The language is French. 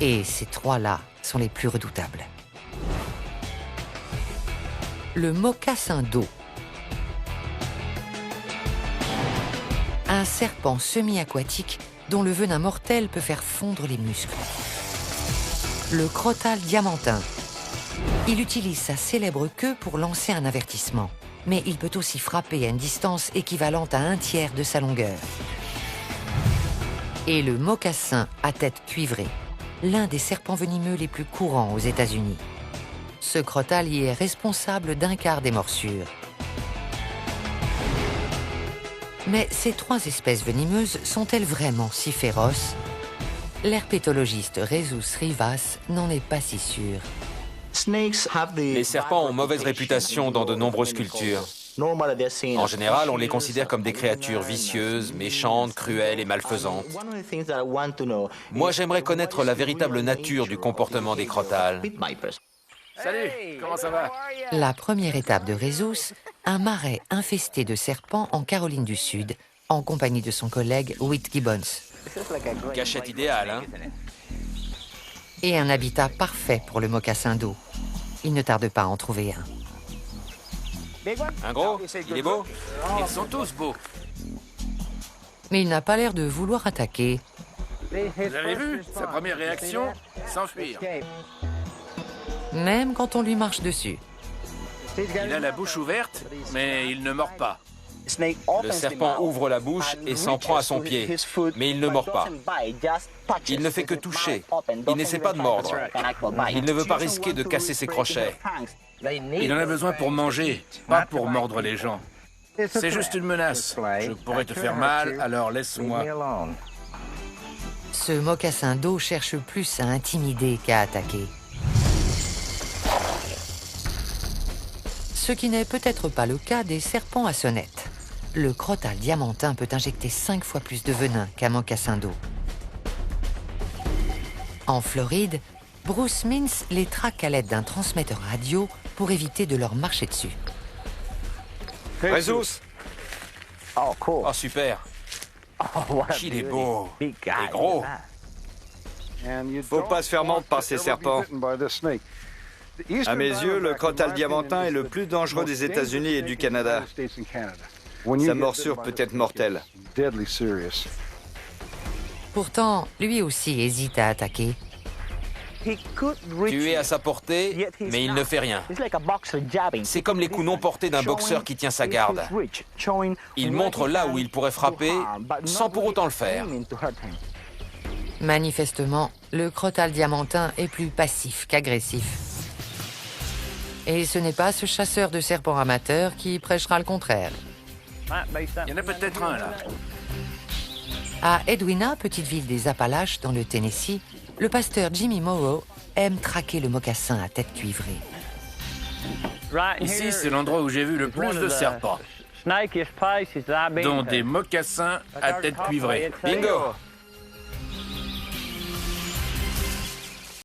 Et ces trois-là sont les plus redoutables. Le mocassin d'eau. Un serpent semi-aquatique dont le venin mortel peut faire fondre les muscles. Le crotale diamantin. Il utilise sa célèbre queue pour lancer un avertissement, mais il peut aussi frapper à une distance équivalente à 1/3 de sa longueur. Et le mocassin à tête cuivrée, l'un des serpents venimeux les plus courants aux États-Unis. Ce crotale y est responsable d'1/4 des morsures. Mais ces trois espèces venimeuses sont-elles vraiment si féroces? L'herpétologiste Jesus Rivas n'en est pas si sûr. Les serpents ont mauvaise réputation dans de nombreuses cultures. En général, on les considère comme des créatures vicieuses, méchantes, cruelles et malfaisantes. Moi, j'aimerais connaître la véritable nature du comportement des crotales. Salut, comment ça va? La première étape de Jesus, un marais infesté de serpents en Caroline du Sud, en compagnie de son collègue Whit Gibbons. Cachette idéale, hein? Et un habitat parfait pour le mocassin d'eau. Il ne tarde pas à en trouver un. Un gros? Il est beau? Ils sont tous beaux. Mais il n'a pas l'air de vouloir attaquer. Vous avez vu? Sa première réaction? S'enfuir. Même quand on lui marche dessus. Il a la bouche ouverte, mais il ne mord pas. Le serpent ouvre la bouche et s'en prend à son pied, mais il ne mord pas. Il ne fait que toucher. Il n'essaie pas de mordre. Il ne veut pas risquer de casser ses crochets. Il en a besoin pour manger, pas pour mordre les gens. C'est juste une menace. Je pourrais te faire mal, alors laisse-moi. Ce mocassin d'eau cherche plus à intimider qu'à attaquer. Ce qui n'est peut-être pas le cas des serpents à sonnette. Le crotale diamantin peut injecter 5 fois plus de venin qu'un mocassin d'eau. En Floride, Bruce Mintz les traque à l'aide d'un transmetteur radio pour éviter de leur marcher dessus. Jesus! Oh, super! Qu'il est beau! Et gros! Faut pas se faire mordre par ces serpents. À mes yeux, le crotale diamantin est le plus dangereux des États-Unis et du Canada. Sa morsure peut être mortelle. Pourtant, lui aussi hésite à attaquer. Tu es à sa portée, mais il ne fait rien. C'est comme les coups non portés d'un boxeur qui tient sa garde. Il montre là où il pourrait frapper, sans pour autant le faire. Manifestement, le crotale diamantin est plus passif qu'agressif. Et ce n'est pas ce chasseur de serpents amateur qui prêchera le contraire. Il y en a peut-être un, là. À Edwina, petite ville des Appalaches dans le Tennessee, le pasteur Jimmy Morrow aime traquer le mocassin à tête cuivrée. Ici, c'est l'endroit où j'ai vu le plus de serpents, dont des mocassins à tête cuivrée. Bingo!